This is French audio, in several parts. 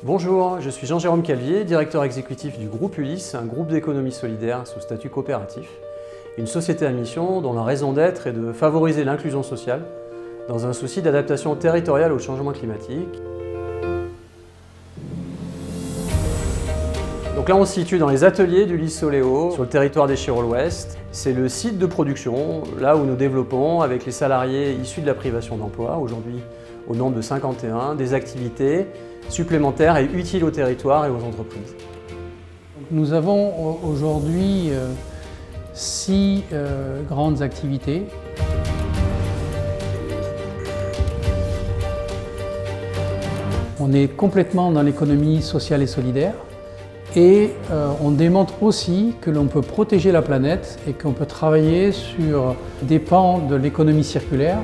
Bonjour, je suis Jean-Jérôme Calvier, directeur exécutif du groupe Ulysse, un groupe d'économie solidaire sous statut coopératif, une société à mission dont la raison d'être est de favoriser l'inclusion sociale dans un souci d'adaptation territoriale au changement climatique. Donc là on se situe dans les ateliers d'Ulysse Soléo, sur le territoire des Chirolles-Ouest. C'est le site de production, là où nous développons avec les salariés issus de la privation d'emploi, aujourd'hui au nombre de 51, des activités supplémentaires et utiles au territoire et aux entreprises. Nous avons aujourd'hui 6 grandes activités. On est complètement dans l'économie sociale et solidaire et on démontre aussi que l'on peut protéger la planète et qu'on peut travailler sur des pans de l'économie circulaire.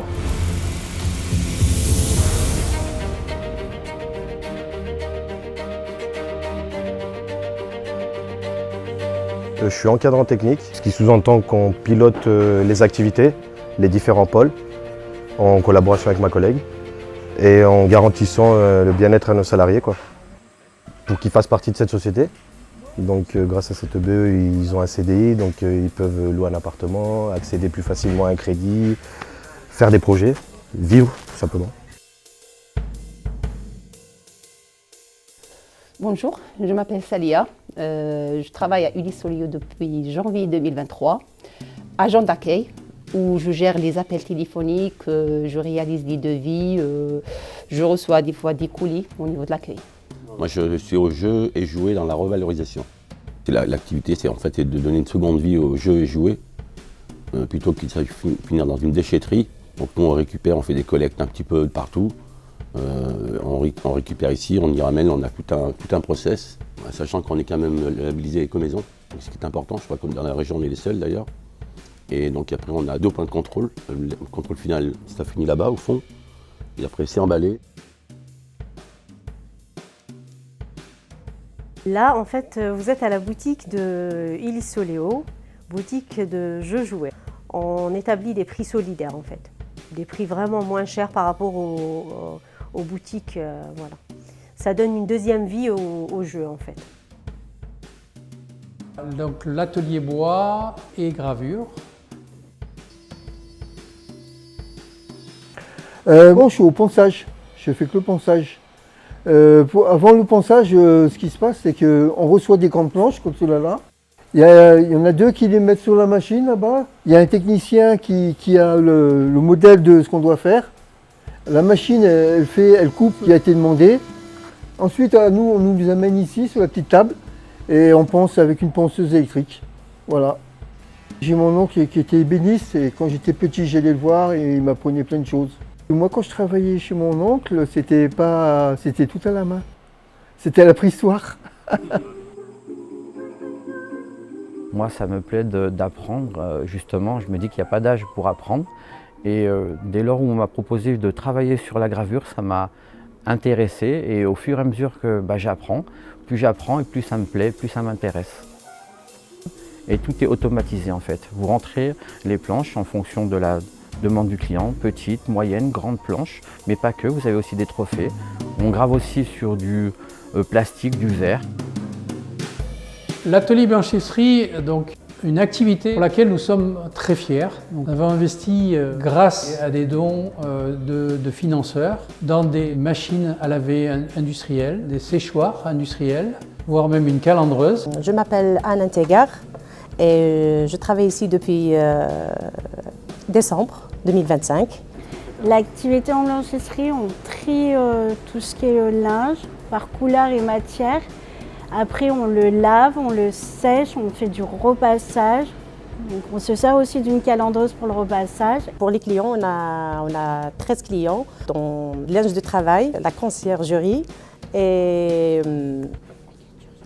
Je suis encadrant technique, ce qui sous-entend qu'on pilote les activités, les différents pôles, en collaboration avec ma collègue et en garantissant le bien-être à nos salariés, pour qu'ils fassent partie de cette société. Donc grâce à cette BE, ils ont un CDI, donc ils peuvent louer un appartement, accéder plus facilement à un crédit, faire des projets, vivre tout simplement. Bonjour, je m'appelle Salia, je travaille à Ulysse Soléo depuis janvier 2023, agent d'accueil où je gère les appels téléphoniques, je réalise des devis, je reçois des fois des colis au niveau de l'accueil. Moi je suis au jeu et jouet dans la revalorisation. L'activité c'est en fait de donner une seconde vie aux jeux et jouets, plutôt qu'il de finir dans une déchetterie. Donc nous on récupère, on fait des collectes un petit peu de partout. On récupère ici, on y ramène, on a tout un process, sachant qu'on est quand même labellisé éco-maison, ce qui est important, je crois que dans la région on est les seuls d'ailleurs. Et donc après on a 2 points de contrôle, le contrôle final ça finit là-bas au fond, et après c'est emballé. Là en fait vous êtes à la boutique de Ulysse Soléo, boutique de jeux jouets. On établit des prix solidaires en fait, des prix vraiment moins chers par rapport aux boutiques, voilà. Ça donne une deuxième vie au jeu en fait. Donc l'atelier bois et gravure. Bon, je suis au ponçage, je fais que le ponçage. Avant le ponçage, ce qui se passe, c'est qu'on reçoit des grandes planches comme cela-là. Il y en a 2 qui les mettent sur la machine là-bas. Il y a un technicien qui a le modèle de ce qu'on doit faire. La machine, elle coupe ce qui a été demandé. Ensuite, nous, on nous les amène ici sur la petite table et on ponce avec une ponceuse électrique. Voilà. J'ai mon oncle qui était ébéniste et quand j'étais petit, j'allais le voir et il m'apprenait plein de choses. Et moi, quand je travaillais chez mon oncle, c'était tout à la main. C'était à la préhistoire. Moi, ça me plaît d'apprendre. Justement, je me dis qu'il n'y a pas d'âge pour apprendre. Et dès lors où on m'a proposé de travailler sur la gravure, ça m'a intéressé. Et au fur et à mesure que j'apprends et plus ça me plaît, plus ça m'intéresse. Et tout est automatisé en fait. Vous rentrez les planches en fonction de la demande du client, petite, moyenne, grande planche, mais pas que, vous avez aussi des trophées. On grave aussi sur du plastique, du verre. L'atelier blanchisserie, donc une activité pour laquelle nous sommes très fiers. Nous avons investi grâce à des dons de financeurs dans des machines à laver industrielles, des séchoirs industriels, voire même une calandreuse. Je m'appelle Anne Integar et je travaille ici depuis décembre 2025. L'activité en blanchisserie, on trie tout ce qui est le linge par couleur et matière. Après, on le lave, on le sèche, on fait du repassage. Donc, on se sert aussi d'une calandreuse pour le repassage. Pour les clients, on a 13 clients, dont linge de travail, la conciergerie et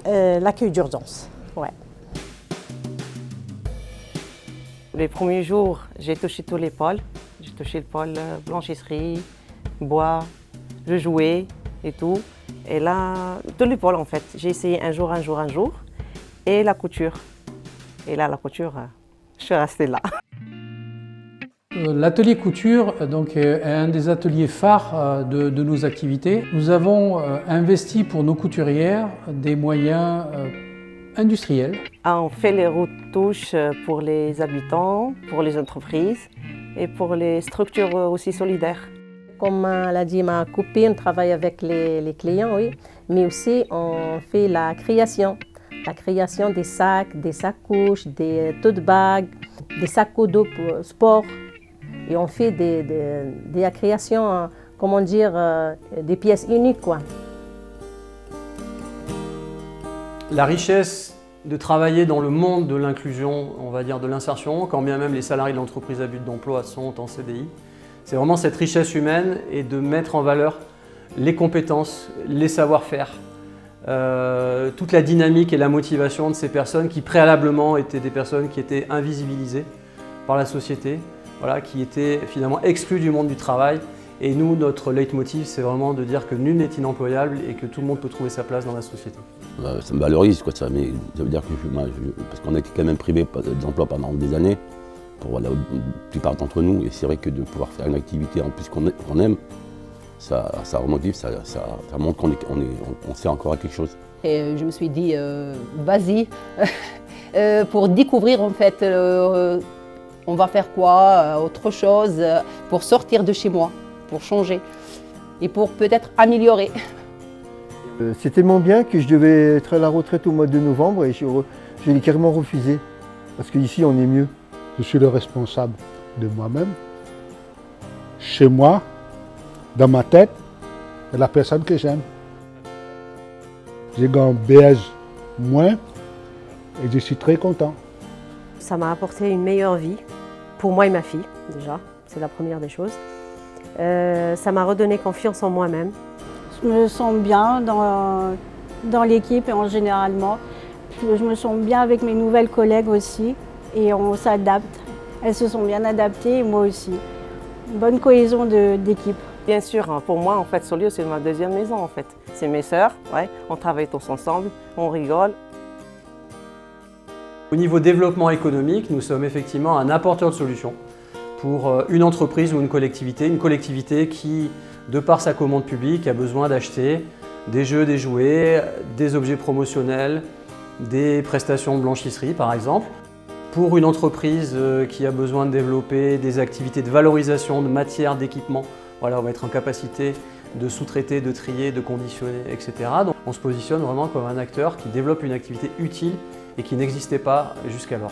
l'accueil d'urgence. Ouais. Les premiers jours, j'ai touché tous les pôles. J'ai touché le pôle blanchisserie, bois, je jouais et tout. Et là, tous les pôles en fait. J'ai essayé un jour. Et la couture. Et là, la couture, je suis restée là. L'atelier couture donc, est un des ateliers phares de nos activités. Nous avons investi pour nos couturières des moyens industriels. On fait les retouches pour les habitants, pour les entreprises et pour les structures aussi solidaires. Comme l'a dit ma copine, on travaille avec les clients, oui, mais aussi on fait la création des sacs, des sacoches, des tote bags, des sacs à dos pour sport. Et on fait des créations, comment dire, des pièces uniques, quoi. La richesse de travailler dans le monde de l'inclusion, on va dire de l'insertion, quand bien même les salariés de l'entreprise à but d'emploi sont en CDI, c'est vraiment cette richesse humaine et de mettre en valeur les compétences, les savoir-faire, toute la dynamique et la motivation de ces personnes qui préalablement étaient des personnes qui étaient invisibilisées par la société, voilà, qui étaient finalement exclues du monde du travail. Et nous, notre leitmotiv, c'est vraiment de dire que nul n'est inemployable et que tout le monde peut trouver sa place dans la société. Ça me valorise, quoi, ça, mais ça veut dire que parce qu'on a été quand même privé d'emploi pendant des années, pour la plupart d'entre nous, et c'est vrai que de pouvoir faire une activité en plus qu'on aime, ça remotive, ça montre qu'on sert encore à quelque chose. Et je me suis dit, vas-y, pour découvrir en fait, on va faire quoi, autre chose, pour sortir de chez moi, pour changer et pour peut-être améliorer. C'est tellement bien que je devais être à la retraite au mois de novembre et je l'ai carrément refusé, parce qu'ici on est mieux. Je suis le responsable de moi-même, chez moi, dans ma tête, et la personne que j'aime. J'ai gagné BS moins et je suis très content. Ça m'a apporté une meilleure vie, pour moi et ma fille déjà, c'est la première des choses. Ça m'a redonné confiance en moi-même. Je me sens bien dans l'équipe et en généralement. Je me sens bien avec mes nouvelles collègues aussi et on s'adapte. Elles se sont bien adaptées et moi aussi. Une bonne cohésion d'équipe. Bien sûr, pour moi, en fait, Solio, c'est ma deuxième maison, en fait. C'est mes sœurs, ouais, on travaille tous ensemble, on rigole. Au niveau développement économique, nous sommes effectivement un apporteur de solutions pour une entreprise ou une collectivité qui, de par sa commande publique, a besoin d'acheter des jeux, des jouets, des objets promotionnels, des prestations de blanchisserie par exemple. Pour une entreprise qui a besoin de développer des activités de valorisation de matières, d'équipements, voilà, on va être en capacité de sous-traiter, de trier, de conditionner, etc. Donc on se positionne vraiment comme un acteur qui développe une activité utile et qui n'existait pas jusqu'alors.